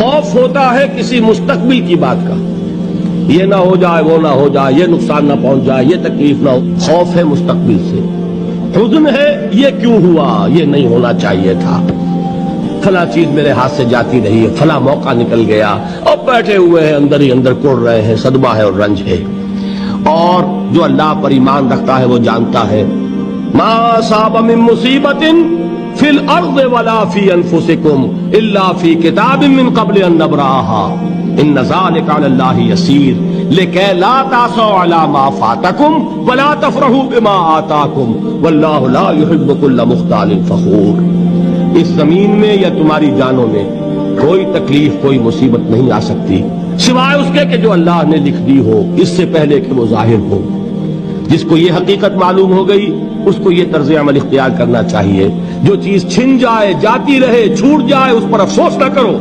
खौफ होता है किसी मुस्तकबिल की बात का, ये ना हो जाए, वो ना हो जाए, ये नुकसान ना पहुंच जाए, ये तकलीफ ना हो। खौफ है मुस्तकबिल से। हुज़्न है ये क्यों हुआ, ये नहीं होना चाहिए था, फला चीज मेरे हाथ से जाती रही है, फला मौका निकल गया, अब बैठे हुए हैं अंदर ही अंदर कोड़ रहे हैं, सदमा है और रंज है। और जो अल्लाह पर ईमान रखता है वो जानता है मा असाब मिन मुसीबतिन फिल अर्ज़ वला फी अनफुसिकुम इल्ला फी किताबिन मिन क़ब्ल अन नब्राहा इन्न ज़ालिका अलल्लाहि यसीर लिकै ला तासौ अला मा फातकुम वला तफरहू बिमा आताकुम वल्लाहु ला युहिब्बु कुल्ल मुख्तालिन फ़खूर। इस जमीन में या तुम्हारी जानों में कोई तकलीफ, कोई मुसीबत नहीं आ सकती सिवाय उसके कि जो अल्लाह ने लिख दी हो, इससे पहले कि वो जाहिर हो। जिसको ये हकीकत मालूम हो गई उसको ये तर्ज अमल इख्तियार करना चाहिए। जो चीज छिन जाए, जाती रहे, छूट जाए, उस पर अफसोस न करो।